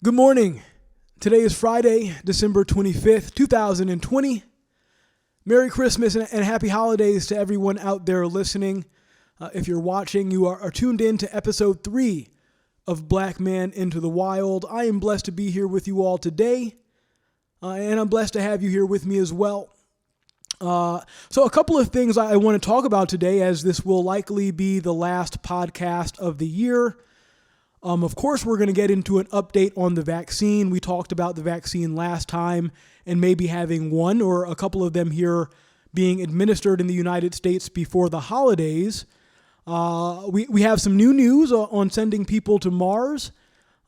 Good morning. Today is Friday, December 25th, 2020. Merry Christmas and happy holidays to everyone out there listening. If you're watching, you are tuned in to episode 3 of Black Man Into the Wild. I am blessed to be here with you all today, and I'm blessed to have you here with me as well. So a couple of things I want to talk about today, as this will likely be the last podcast of the year. Of course, we're going to get into an update on the vaccine. We talked about the vaccine last time and maybe having one or a couple of them here being administered in the United States before the holidays. We have some new news on sending people to Mars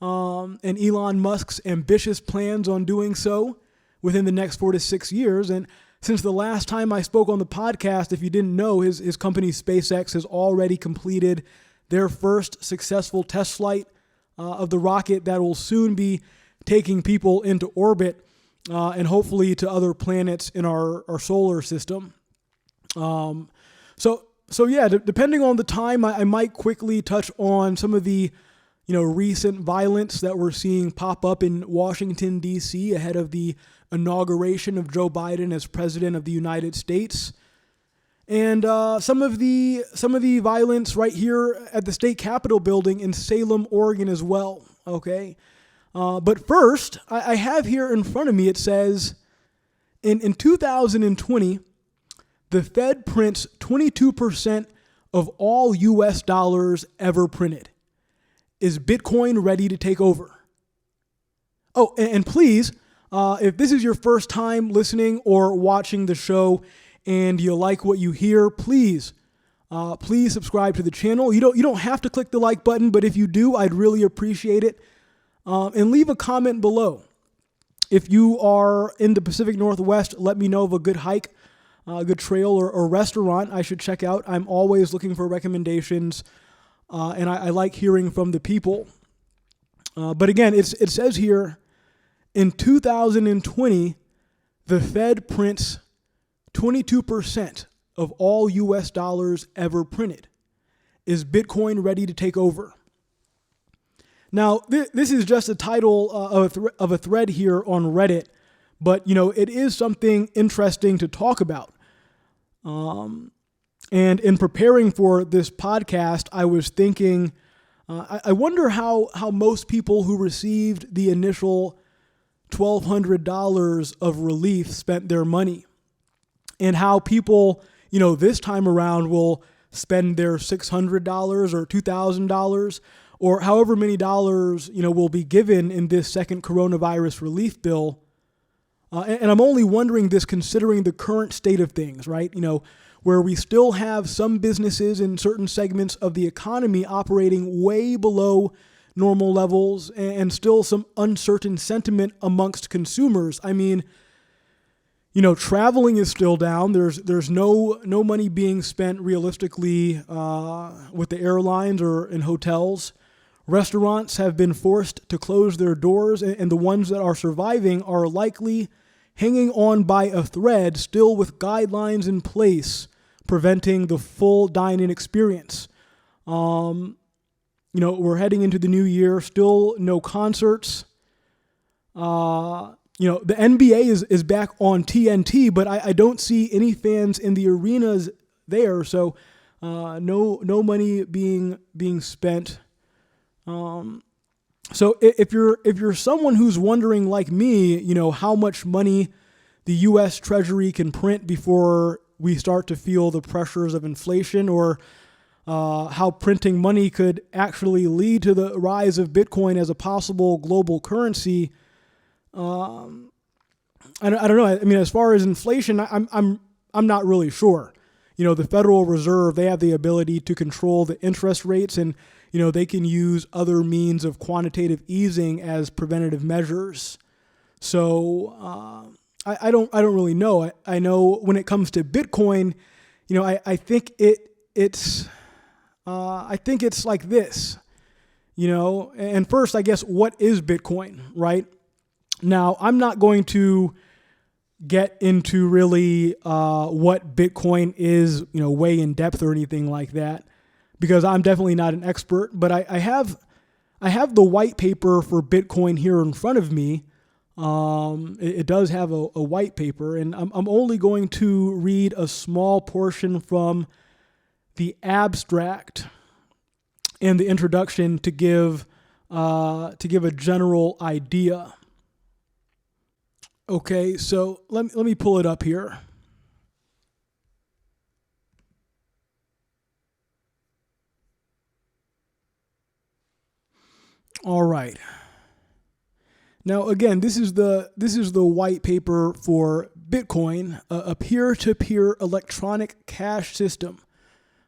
and Elon Musk's ambitious plans on doing so within the next 4 to 6 years. And since the last time I spoke on the podcast, if you didn't know, his company SpaceX has already completed their first successful test flight of the rocket that will soon be taking people into orbit and hopefully to other planets in our solar system. Depending on the time, I might quickly touch on some of the recent violence that we're seeing pop up in Washington, D.C. ahead of the inauguration of Joe Biden as president of the United States. And some of the violence right here at the state capitol building in Salem, Oregon as well, okay? But first, I have here in front of me, it says, in 2020, the Fed prints 22% of all U.S. dollars ever printed. Is Bitcoin ready to take over? Oh, and please, if this is your first time listening or watching the show, and you like what you hear, please subscribe to the channel. You don't have to click the like button, but if you do, I'd really appreciate it. And leave a comment below. If you are in the Pacific Northwest, let me know of a good hike, a good trail or restaurant I should check out. I'm always looking for recommendations, and I like hearing from the people. But again, it says here, in 2020, the Fed prints 22% of all U.S. dollars ever printed. Is Bitcoin ready to take over? Now, this is just a title of a thread here on Reddit, but, it is something interesting to talk about. And in preparing for this podcast, I was thinking, I wonder how most people who received the initial $1,200 of relief spent their money. And how people, this time around will spend their $600 or $2,000 or however many dollars, will be given in this second coronavirus relief bill. And I'm only wondering this considering the current state of things, right? Where we still have some businesses in certain segments of the economy operating way below normal levels and still some uncertain sentiment amongst consumers. I mean, traveling is still down. There's no money being spent realistically with the airlines or in hotels. Restaurants have been forced to close their doors, and the ones that are surviving are likely hanging on by a thread, still with guidelines in place preventing the full dine-in experience. We're heading into the new year, still no concerts. The NBA is back on TNT, but I don't see any fans in the arenas there, so no money being spent. So if you're someone who's wondering like me, how much money the U.S. Treasury can print before we start to feel the pressures of inflation, or how printing money could actually lead to the rise of Bitcoin as a possible global currency. I don't know. I mean, as far as inflation, I'm not really sure. The Federal Reserve, they have the ability to control the interest rates, and they can use other means of quantitative easing as preventative measures. So I don't really know. I know when it comes to Bitcoin, I think it's like this. And first, I guess, what is Bitcoin, right? Now, I'm not going to get into really what Bitcoin is, way in depth or anything like that, because I'm definitely not an expert. But I have I have the white paper for Bitcoin here in front of me. It does have a white paper, and I'm only going to read a small portion from the abstract and the introduction to give a general idea. Okay, so let me pull it up here. All right. Now again, this is the white paper for Bitcoin, a peer-to-peer electronic cash system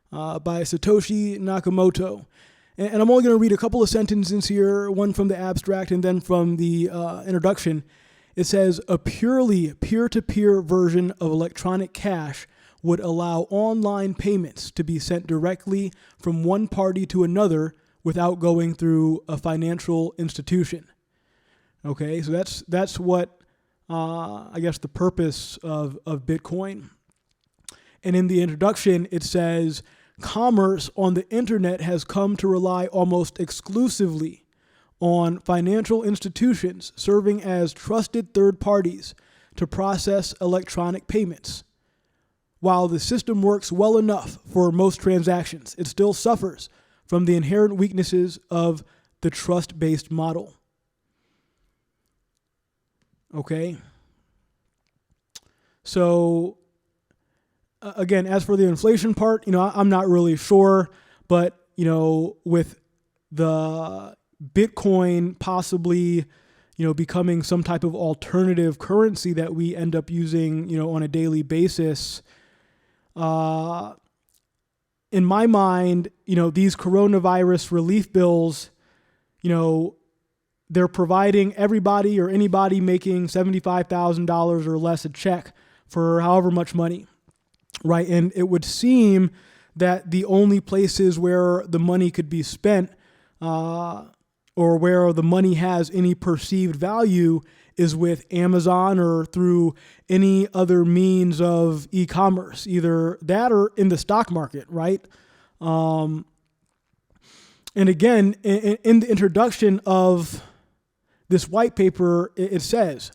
by Satoshi Nakamoto. And I'm only going to read a couple of sentences here, one from the abstract and then from the introduction. It says, a purely peer-to-peer version of electronic cash would allow online payments to be sent directly from one party to another without going through a financial institution. Okay, so that's what I guess the purpose of Bitcoin. And in the introduction, it says, commerce on the internet has come to rely almost exclusively on financial institutions serving as trusted third parties to process electronic payments. While the system works well enough for most transactions, it still suffers from the inherent weaknesses of the trust-based model. Okay. So again, as for the inflation part, I'm not really sure, but with the Bitcoin possibly, becoming some type of alternative currency that we end up using, on a daily basis, in my mind, these coronavirus relief bills, they're providing everybody or anybody making $75,000 or less a check for however much money, right? And it would seem that the only places where the money could be spent or where the money has any perceived value is with Amazon or through any other means of e-commerce, either that or in the stock market, right? And again, in the introduction of this white paper, it says,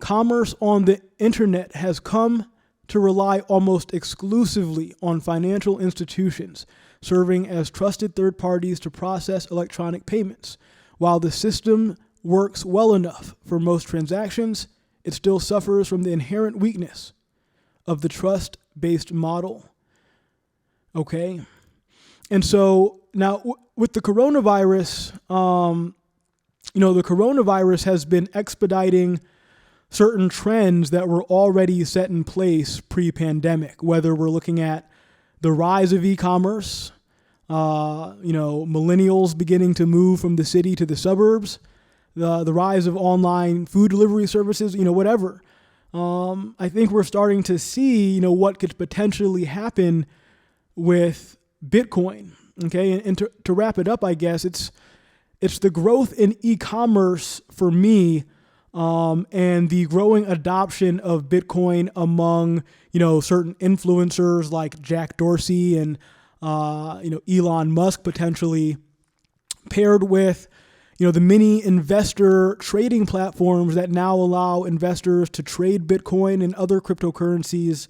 commerce on the internet has come to rely almost exclusively on financial institutions serving as trusted third parties to process electronic payments. While the system works well enough for most transactions, it still suffers from the inherent weakness of the trust-based model. Okay? And so now with the coronavirus, the coronavirus has been expediting certain trends that were already set in place pre-pandemic, whether we're looking at the rise of e-commerce, millennials beginning to move from the city to the suburbs, the rise of online food delivery services, whatever. I think we're starting to see, what could potentially happen with Bitcoin. Okay, and to wrap it up, I guess it's the growth in e-commerce for me, and the growing adoption of Bitcoin among certain influencers like Jack Dorsey and Elon Musk potentially, paired with the many investor trading platforms that now allow investors to trade Bitcoin and other cryptocurrencies.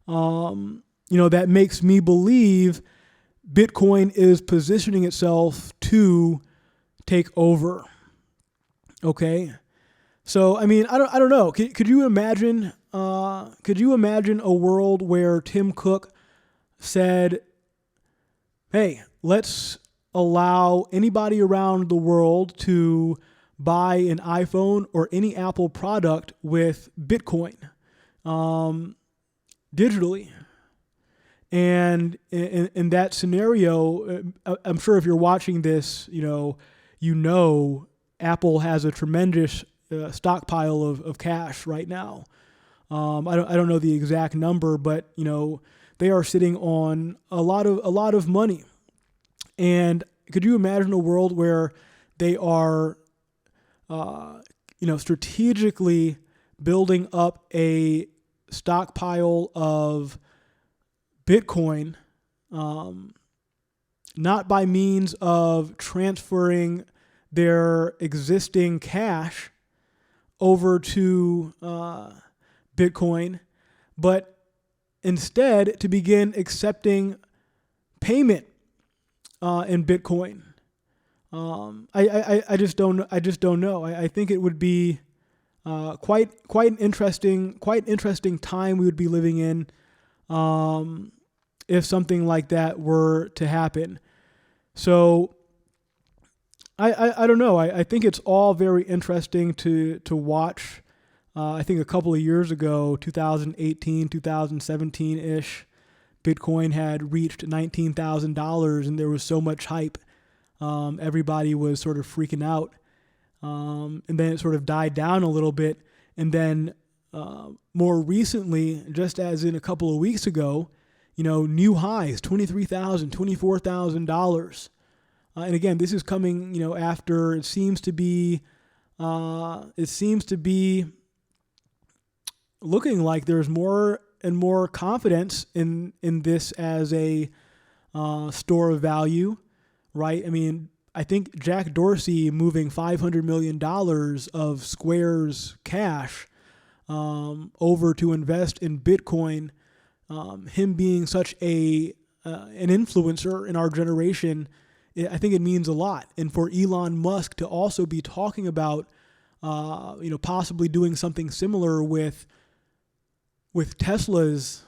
That makes me believe Bitcoin is positioning itself to take over. Okay. So, I don't know. Could you imagine a world where Tim Cook said, hey, let's allow anybody around the world to buy an iPhone or any Apple product with Bitcoin, digitally. And in that scenario, I'm sure if you're watching this, Apple has a tremendous stockpile of cash right now. I don't know the exact number, but they are sitting on a lot of money. And could you imagine a world where they are, strategically building up a stockpile of Bitcoin, not by means of transferring their existing cash over to Bitcoin, but instead to begin accepting payment in Bitcoin. I just don't know. I think it would be quite an interesting time we would be living in if something like that were to happen. So I don't know. I think it's all very interesting to watch. I think a couple of years ago, 2018, 2017-ish, Bitcoin had reached $19,000 and there was so much hype. Everybody was sort of freaking out. And then it sort of died down a little bit. And then more recently, just as in a couple of weeks ago, new highs, $23,000, $24,000. And again, this is coming, after it seems to be looking like there's more and more confidence in this as a store of value, right? I mean, I think Jack Dorsey moving $500 million of Square's cash over to invest in Bitcoin, him being such an influencer in our generation, I think it means a lot. And for Elon Musk to also be talking about, possibly doing something similar with Tesla's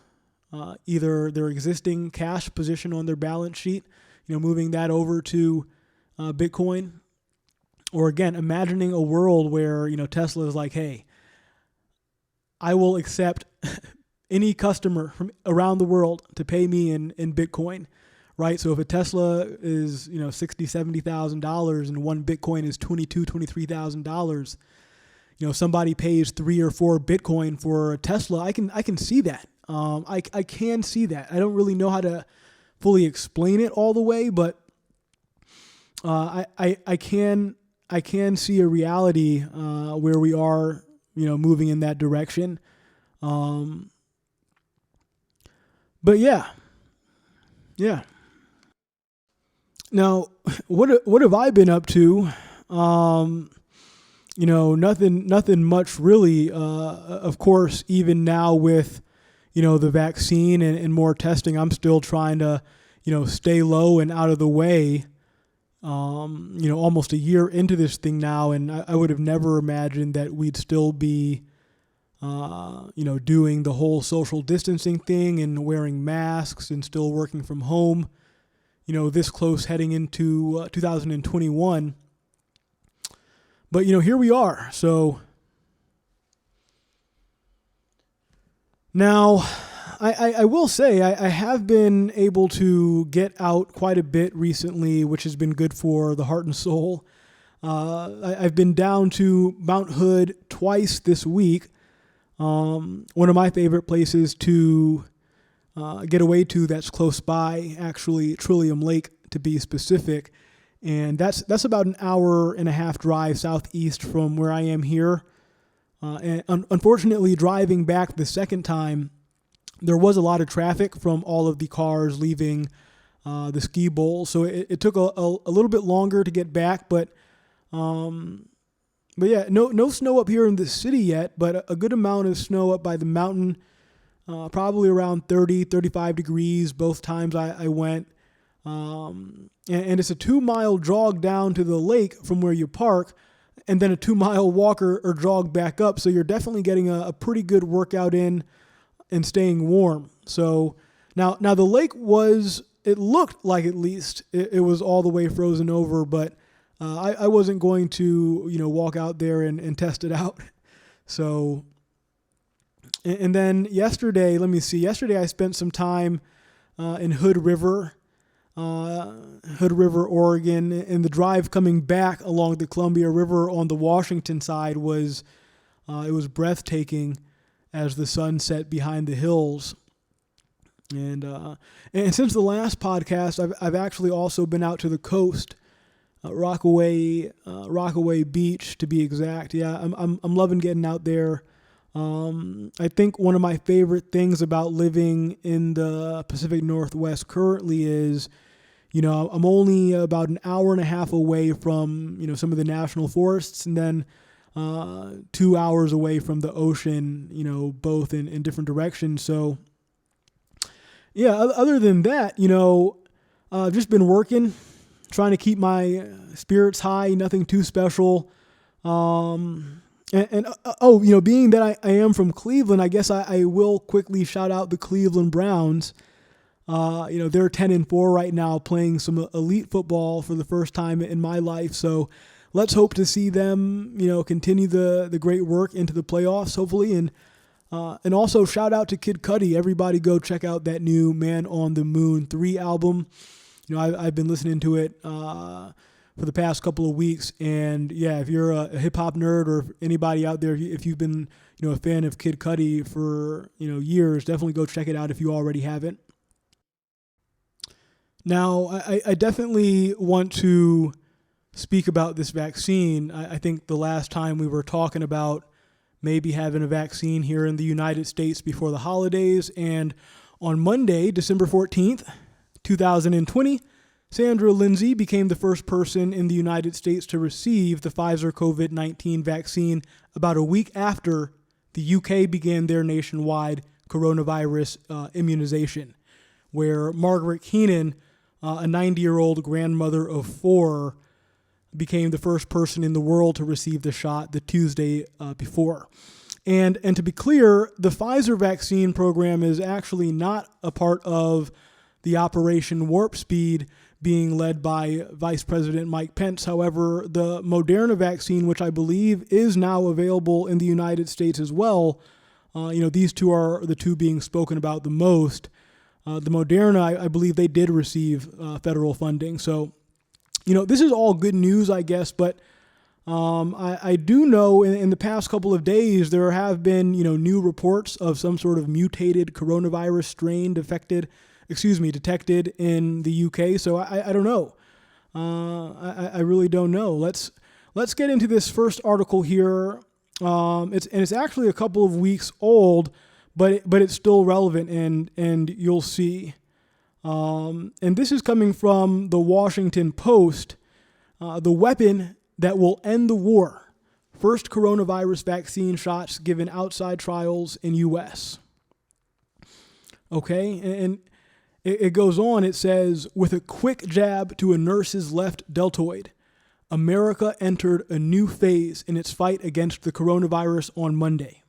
either their existing cash position on their balance sheet, moving that over to Bitcoin, or again, imagining a world where, Tesla is like, hey, I will accept any customer from around the world to pay me in Bitcoin, right? So if a Tesla is, $60,000, $70,000 and one Bitcoin is $22,000, $23,000, somebody pays 3 or 4 Bitcoin for a Tesla, I can see that. I can see that. I don't really know how to fully explain it all the way, but I can see a reality where we are, moving in that direction. But yeah. Now, what have I been up to? Nothing much really. Of course, even now with the vaccine and more testing, I'm still trying to stay low and out of the way. Almost a year into this thing now, and I would have never imagined that we'd still be, doing the whole social distancing thing and wearing masks and still working from home, this close heading into 2021. But, here we are. So now I will say I have been able to get out quite a bit recently, which has been good for the heart and soul. I've been down to Mount Hood twice this week. One of my favorite places to get away to that's close by, actually Trillium Lake to be specific. And that's about an hour and a half drive southeast from where I am here. And unfortunately, driving back the second time, there was a lot of traffic from all of the cars leaving the ski bowl. So it took a little bit longer to get back, but yeah, no snow up here in the city yet, but a good amount of snow up by the mountain, probably around 30, 35 degrees both times I went. And it's a 2-mile jog down to the lake from where you park, and then a 2-mile walk or jog back up. So you're definitely getting a pretty good workout in and staying warm. So now the lake it looked like at least it was all the way frozen over, but I wasn't going to, walk out there and test it out. So, and then yesterday I spent some time in Hood River, Oregon, and the drive coming back along the Columbia River on the Washington side was breathtaking as the sun set behind the hills. And since the last podcast, I've actually also been out to the coast, Rockaway Beach to be exact. Yeah, I'm loving getting out there. I think one of my favorite things about living in the Pacific Northwest currently is, I'm only about an hour and a half away from, some of the national forests, and then 2 hours away from the ocean, both in different directions. So, yeah, other than that, I've just been working, trying to keep my spirits high, nothing too special. Being that I am from Cleveland, I guess I will quickly shout out the Cleveland Browns. They're 10-4 right now, playing some elite football for the first time in my life. So let's hope to see them, continue the great work into the playoffs, hopefully. And also shout out to Kid Cudi. Everybody go check out that new Man on the Moon 3 album. I've been listening to it for the past couple of weeks. And yeah, if you're a hip hop nerd, or anybody out there, if you've been, a fan of Kid Cudi for, years, definitely go check it out if you already haven't. Now, I definitely want to speak about this vaccine. I think the last time we were talking about maybe having a vaccine here in the United States before the holidays, and on Monday, December 14th, 2020, Sandra Lindsay became the first person in the United States to receive the Pfizer COVID-19 vaccine about a week after the UK began their nationwide coronavirus immunization, where Margaret Keenan, a 90-year-old grandmother of 4, became the first person in the world to receive the shot the Tuesday before. And to be clear, the Pfizer vaccine program is actually not a part of the Operation Warp Speed being led by Vice President Mike Pence. However, the Moderna vaccine, which I believe is now available in the United States as well, these two are the two being spoken about the most. The Moderna, I believe they did receive federal funding. So, this is all good news, I guess, but I do know in the past couple of days there have been, new reports of some sort of mutated coronavirus strain detected in the UK. So I don't know. I really don't know. Let's get into this first article here. It's actually a couple of weeks old, but it's still relevant, and you'll see. And this is coming from the Washington Post. The weapon that will end the war. First coronavirus vaccine shots given outside trials in U.S. Okay, and it goes on. It says, with a quick jab to a nurse's left deltoid, America entered a new phase in its fight against the coronavirus on Monday.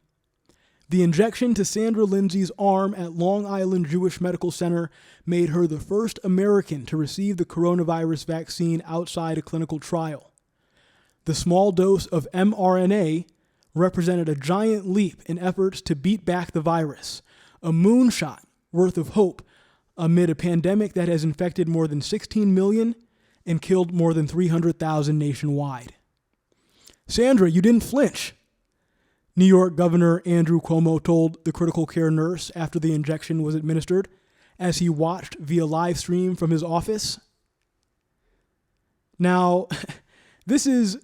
The injection to Sandra Lindsay's arm at Long Island Jewish Medical Center made her the first American to receive the coronavirus vaccine outside a clinical trial. The small dose of mRNA represented a giant leap in efforts to beat back the virus, a moonshot worth of hope amid a pandemic that has infected more than 16 million and killed more than 300,000 nationwide. Sandra, you didn't flinch. New York Governor Andrew Cuomo told the critical care nurse after the injection was administered as he watched via live stream from his office. Now, this is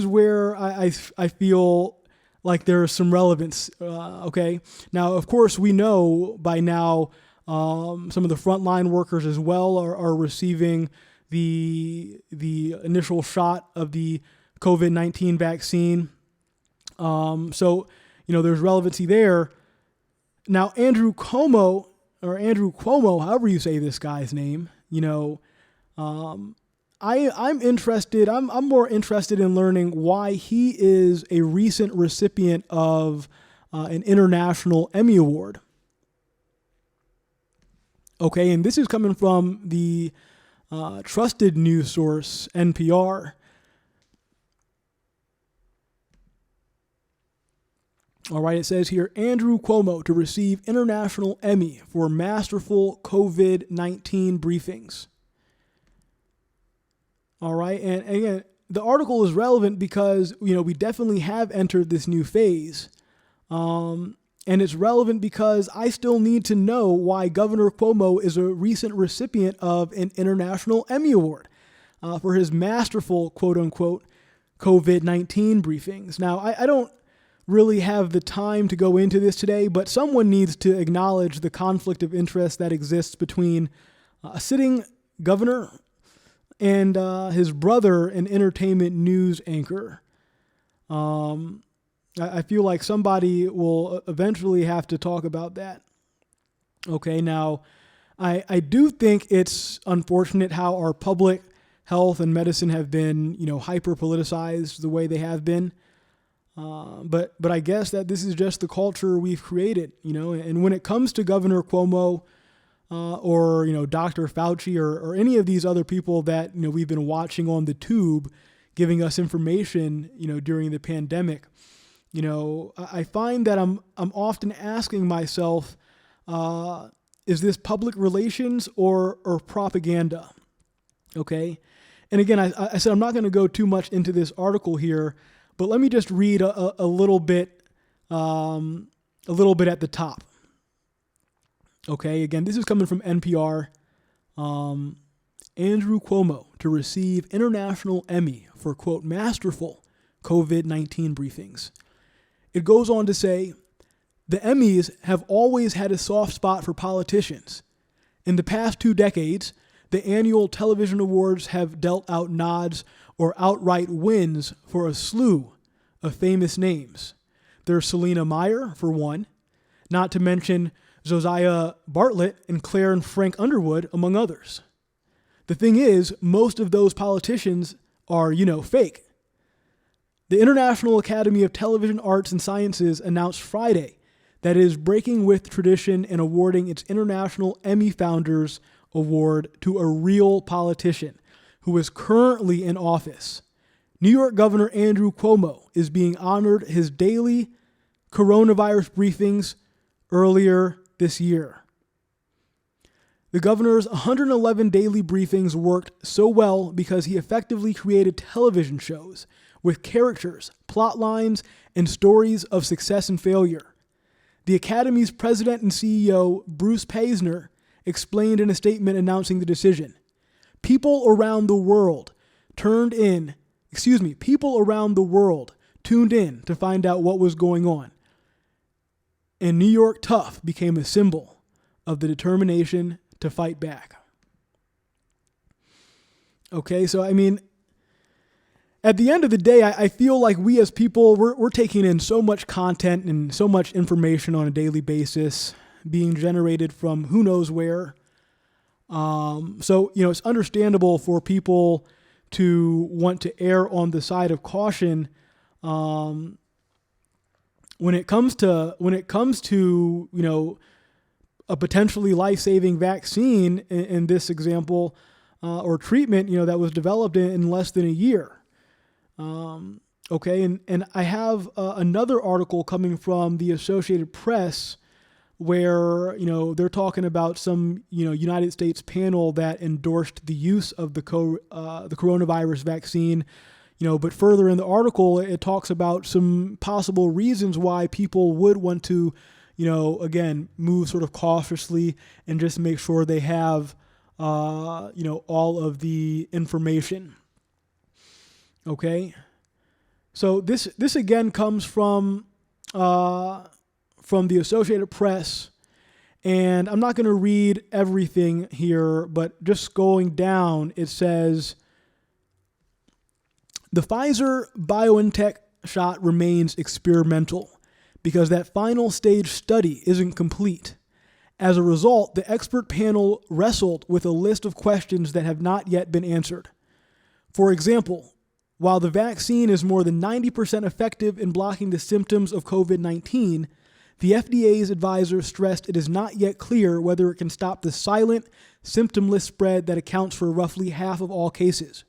where I feel like there is some relevance, okay? Now, of course, we know by now some of the frontline workers as well are receiving the initial shot of the COVID-19 vaccine. So, there's relevancy there. Now, Andrew Cuomo, however you say this guy's name, I'm interested. I'm more interested in learning why he is a recent recipient of an international Emmy Award. Okay, and this is coming from the trusted news source NPR. All right, it says here, Andrew Cuomo to receive International Emmy for masterful COVID-19 briefings. All right, and again, the article is relevant because, we definitely have entered this new phase. And it's relevant because I still need to know why Governor Cuomo is a recent recipient of an International Emmy Award for his masterful, quote-unquote, COVID-19 briefings. Now, I don't really have the time to go into this today, but someone needs to acknowledge the conflict of interest that exists between a sitting governor, and his brother, an entertainment news anchor. I feel like somebody will eventually have to talk about that. Okay, now, I do think it's unfortunate how our public health and medicine have been, hyper politicized the way they have been. But I guess that this is just the culture we've created, and when it comes to Governor Cuomo, or, Dr. Fauci or any of these other people that, we've been watching on the tube giving us information, during the pandemic, I find that I'm often asking myself, is this public relations or propaganda? Okay. And again, I said I'm not going to go too much into this article here, but let me just read a little bit at the top. Okay. Again, this is coming from NPR. Andrew Cuomo to receive International Emmy for, quote, masterful COVID-19 briefings. It goes on to say, the Emmys have always had a soft spot for politicians. In the past 2 decades, the annual television awards have dealt out nods or outright wins for a slew of famous names. There's Selena Meyer, for one, not to mention Josiah Bartlett and Claire and Frank Underwood, among others. The thing is, most of those politicians are, fake. The International Academy of Television Arts and Sciences announced Friday that it is breaking with tradition and awarding its International Emmy Founders Award to a real politician who is currently in office. New York Governor Andrew Cuomo is being honored his daily coronavirus briefings earlier this year. The governor's 111 daily briefings worked so well because he effectively created television shows with characters, plot lines, and stories of success and failure. The Academy's president and CEO, Bruce Paisner, explained in a statement announcing the decision. People around the world tuned in to find out what was going on. And New York Tough became a symbol of the determination to fight back. Okay, so at the end of the day, I feel like we as people, we're taking in so much content and so much information on a daily basis being generated from who knows where. So, it's understandable for people to want to err on the side of caution when it comes to a potentially life-saving vaccine in this example or treatment that was developed in less than a year. Okay, and I have another article coming from the Associated Press where they're talking about some United States panel that endorsed the use of the coronavirus vaccine. But further in the article, it talks about some possible reasons why people would want to, again, move sort of cautiously and just make sure they have, all of the information. Okay. So this again comes from the Associated Press, and I'm not going to read everything here, but just going down, it says, the Pfizer-BioNTech shot remains experimental because that final stage study isn't complete. As a result, the expert panel wrestled with a list of questions that have not yet been answered. For example, while the vaccine is more than 90% effective in blocking the symptoms of COVID-19, the FDA's advisor stressed it is not yet clear whether it can stop the silent, symptomless spread that accounts for roughly half of all cases.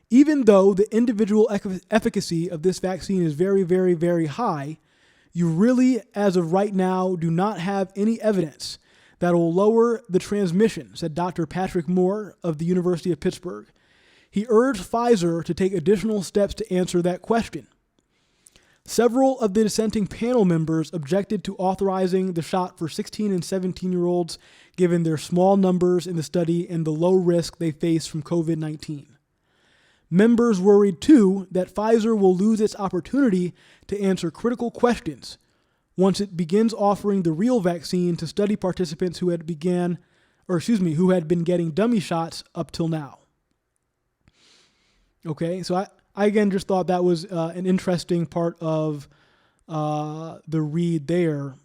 Even though the individual efficacy of this vaccine is very, very, very high, you really, as of right now, do not have any evidence that will lower the transmission, said Dr. Patrick Moore of the University of Pittsburgh. He urged Pfizer to take additional steps to answer that question. Several of the dissenting panel members objected to authorizing the shot for 16 and 17-year-olds given their small numbers in the study and the low risk they face from COVID-19. Members worried, too, that Pfizer will lose its opportunity to answer critical questions once it begins offering the real vaccine to study participants who had begun who had been getting dummy shots up till now. Okay, so I again just thought that was an interesting part of the read there.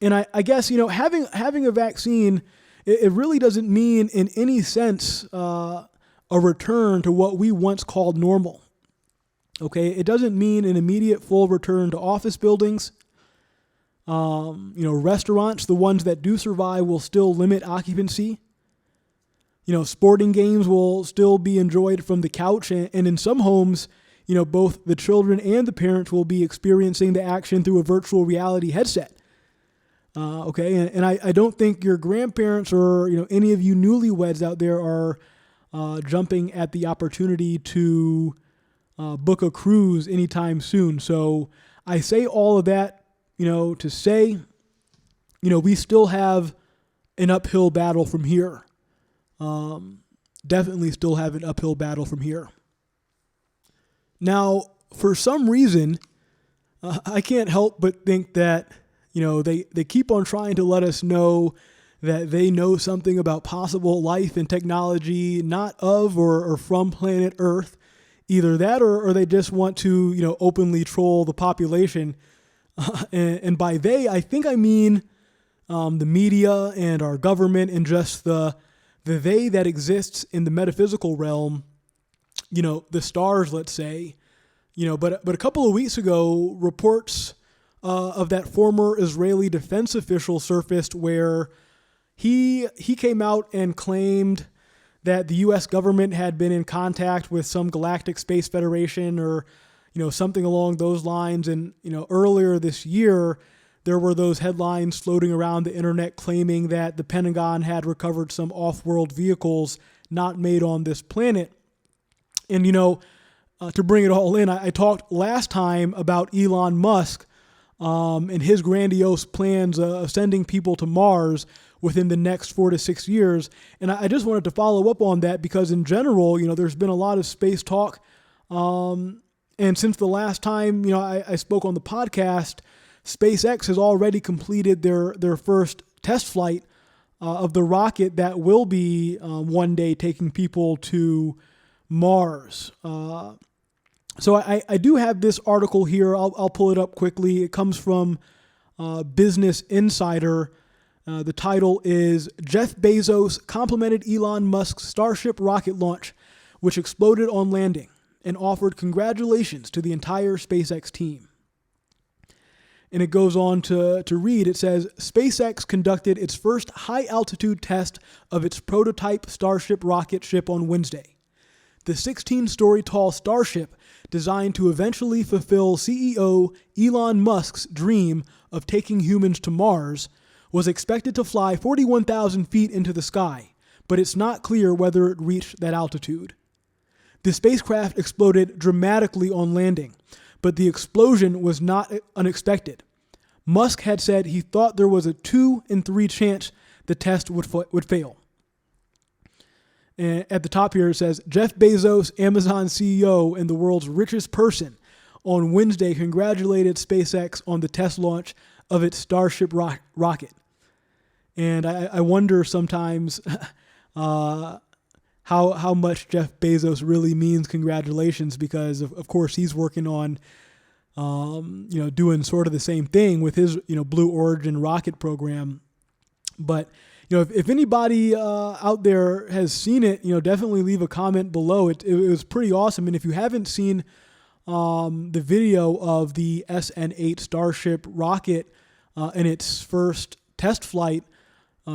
And I guess, having a vaccine, it really doesn't mean in any sense a return to what we once called normal. Okay, it doesn't mean an immediate full return to office buildings. Restaurants, the ones that do survive, will still limit occupancy. Sporting games will still be enjoyed from the couch, and in some homes, both the children and the parents will be experiencing the action through a virtual reality headset. And I don't think your grandparents or any of you newlyweds out there are jumping at the opportunity to book a cruise anytime soon. So I say all of that, to say, we still have an uphill battle from here. Definitely still have an uphill battle from here. Now, for some reason, I can't help but think that, they keep on trying to let us know that they know something about possible life and technology not of or from planet Earth. Either that or they just want to, openly troll the population. And by they, I think I mean the media and our government and just the they that exists in the metaphysical realm, the stars, let's say, but a couple of weeks ago, reports of that former Israeli defense official surfaced where he came out and claimed that the U.S. government had been in contact with some Galactic Space Federation or, something along those lines. And, earlier this year, there were those headlines floating around the internet claiming that the Pentagon had recovered some off-world vehicles not made on this planet. And, to bring it all in, I talked last time about Elon Musk and his grandiose plans of sending people to Mars within the next 4 to 6 years. And I just wanted to follow up on that because in general, there's been a lot of space talk. And since the last time, I spoke on the podcast, SpaceX has already completed their first test flight of the rocket that will be one day taking people to Mars. So I do have this article here. I'll pull it up quickly. It comes from Business Insider. The title is Jeff Bezos complimented Elon Musk's Starship rocket launch, which exploded on landing, and offered congratulations to the entire SpaceX team. And it goes on to read, it says, SpaceX conducted its first high-altitude test of its prototype Starship rocket ship on Wednesday. The 16-story tall Starship, designed to eventually fulfill CEO Elon Musk's dream of taking humans to Mars, was expected to fly 41,000 feet into the sky, but it's not clear whether it reached that altitude. The spacecraft exploded dramatically on landing, but the explosion was not unexpected. Musk had said he thought there was a 2 in 3 chance the test would fail. And at the top here it says, Jeff Bezos, Amazon CEO and the world's richest person, on Wednesday congratulated SpaceX on the test launch of its Starship rocket. And I wonder sometimes how much Jeff Bezos really means congratulations, because of course he's working on doing sort of the same thing with his Blue Origin rocket program. But if anybody out there has seen it, definitely leave a comment below. It was pretty awesome. And if you haven't seen the video of the SN8 Starship rocket in its first test flight,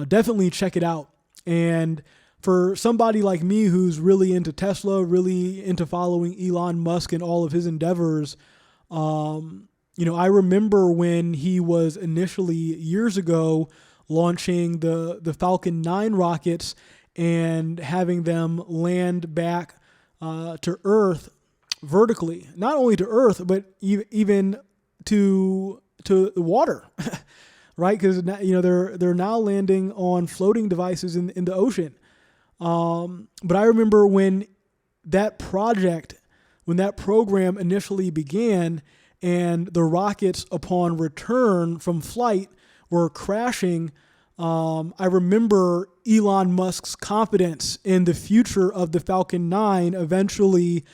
definitely check it out. And for somebody like me who's really into Tesla, really into following Elon Musk and all of his endeavors, I remember when he was initially years ago launching the Falcon 9 rockets and having them land back to Earth vertically, not only to Earth, but even to the water, right? Because they're now landing on floating devices in the ocean. But I remember when that program initially began, and the rockets upon return from flight were crashing I remember Elon Musk's confidence in the future of the Falcon 9 eventually,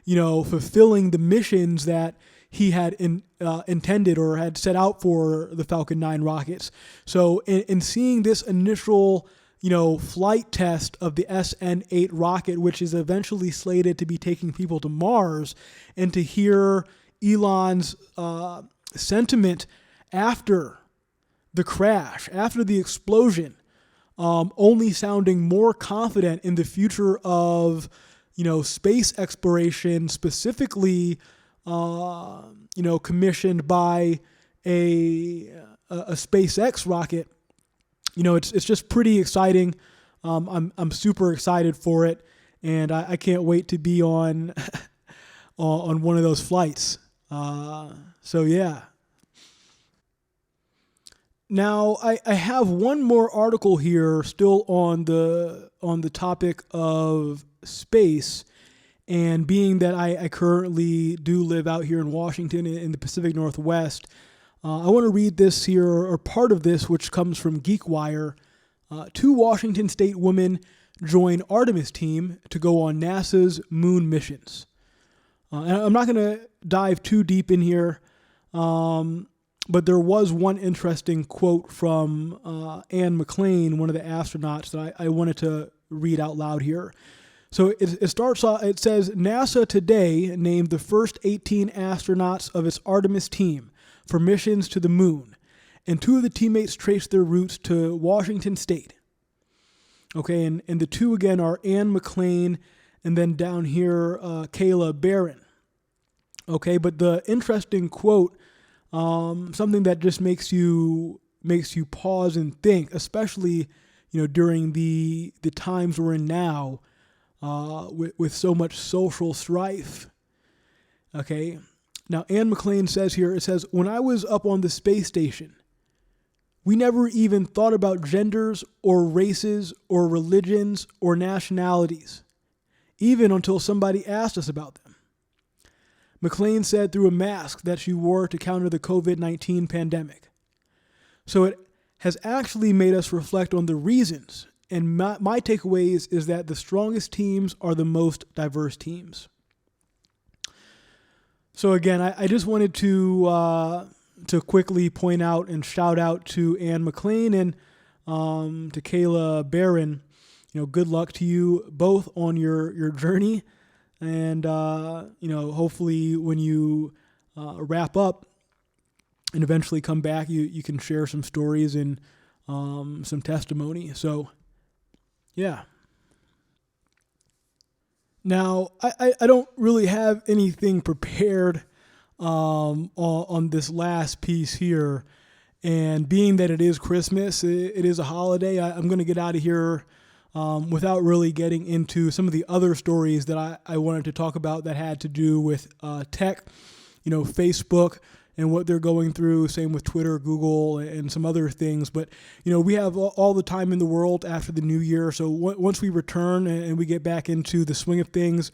fulfilling the missions that he had intended or had set out for the Falcon 9 rockets. So in seeing this initial, flight test of the SN8 rocket, which is eventually slated to be taking people to Mars, and to hear Elon's sentiment after the crash, after the explosion, only sounding more confident in the future of, space exploration, specifically, commissioned by a SpaceX rocket. It's just pretty exciting. I'm super excited for it, and I can't wait to be on on one of those flights. So yeah. Now I have one more article here, still on the topic of space, and being that I currently do live out here in Washington in the Pacific Northwest, I want to read this here, or part of this, which comes from GeekWire. 2 Washington State women join Artemis team to go on NASA's moon missions. And I'm not going to dive too deep in here, but there was one interesting quote from Anne McClain, one of the astronauts, that I wanted to read out loud here. So it starts off, it says, NASA today named the first 18 astronauts of its Artemis team for missions to the moon, and 2 of the teammates traced their routes to Washington State. Okay, and the 2 again are Anne McClain, and then down here, Kayla Barron. Okay, but the interesting quote, something that just makes you pause and think, especially during the times we're in now, with so much social strife. Okay, now Anne McClain says here, it says, when I was up on the space station, we never even thought about genders or races or religions or nationalities, even until somebody asked us about them. McClain said through a mask that she wore to counter the COVID-19 pandemic. So it has actually made us reflect on the reasons, and my takeaways is that the strongest teams are the most diverse teams. So again, I just wanted to quickly point out and shout out to Anne McClain and to Kayla Barron. Good luck to you both on your journey. And, hopefully when you wrap up and eventually come back, you can share some stories and some testimony. So, yeah. Now, I don't really have anything prepared on this last piece here. And being that it is Christmas, it is a holiday, I'm going to get out of here without really getting into some of the other stories that I wanted to talk about that had to do with tech, Facebook and what they're going through, same with Twitter, Google, and some other things. But, we have all the time in the world after the new year. So once we return and we get back into the swing of things,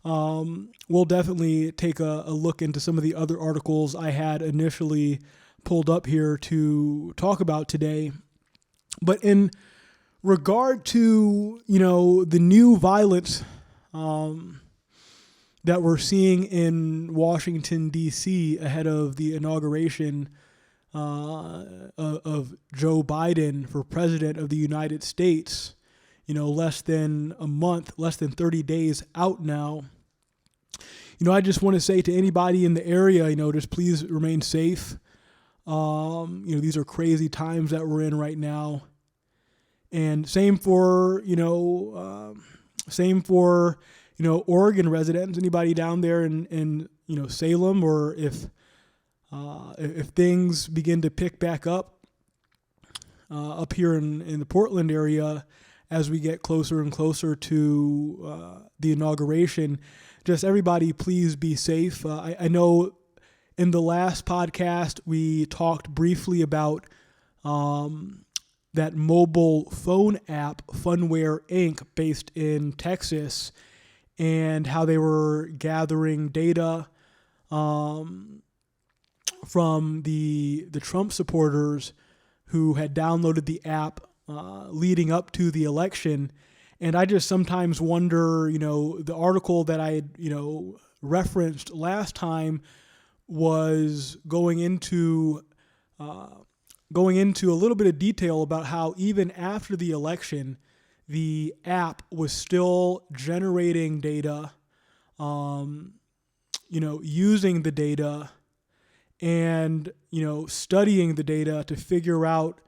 we'll definitely take a look into some of the other articles I had initially pulled up here to talk about today. But in regard to, the new violence that we're seeing in Washington, D.C. ahead of the inauguration of Joe Biden for president of the United States, less than a month, less than 30 days out now. I just want to say to anybody in the area, just please remain safe. These are crazy times that we're in right now. And same for, Oregon residents, anybody down there in Salem, or if things begin to pick back up here in the Portland area as we get closer and closer to the inauguration, just everybody please be safe. I know in the last podcast we talked briefly about that mobile phone app, Funware Inc., based in Texas, and how they were gathering data from the Trump supporters who had downloaded the app leading up to the election. And I just sometimes wonder, the article that I had, referenced last time was going into a little bit of detail about how even after the election, the app was still generating data, using the data and, studying the data to figure out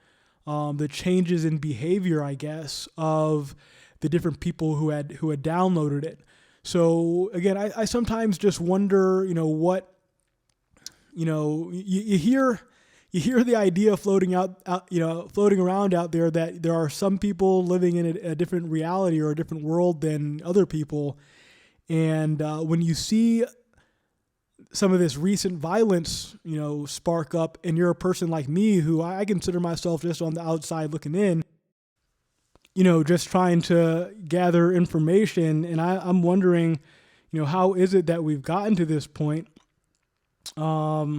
the changes in behavior, I guess, of the different people who had downloaded it. So again, I sometimes just wonder, what, you hear the idea floating around out there that there are some people living in a different reality or a different world than other people. And when you see some of this recent violence, spark up, and you're a person like me who I consider myself just on the outside looking in, just trying to gather information. And I'm wondering, how is it that we've gotten to this point? But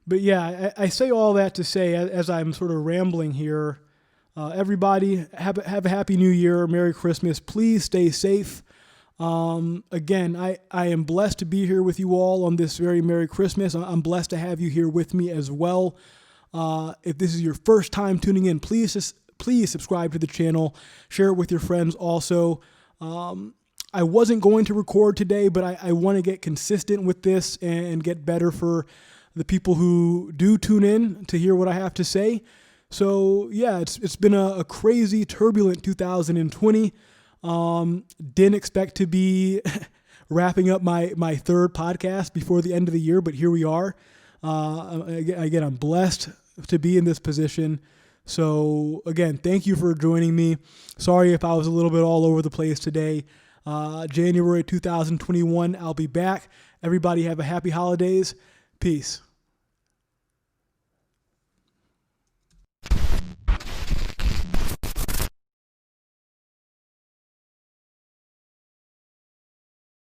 yeah, I say all that to say, as I'm sort of rambling here, everybody have a happy new year, Merry Christmas. Please stay safe. Again, I am blessed to be here with you all on this very Merry Christmas. I'm blessed to have you here with me as well. If this is your first time tuning in, please subscribe to the channel, share it with your friends also. I wasn't going to record today, but I want to get consistent with this and get better for the people who do tune in to hear what I have to say. So yeah, it's been a crazy, turbulent 2020. Didn't expect to be wrapping up my third podcast before the end of the year, but here we are. Again, I'm blessed to be in this position. So again, thank you for joining me. Sorry if I was a little bit all over the place today. January 2021, I'll be back. Everybody have a happy holidays. Peace.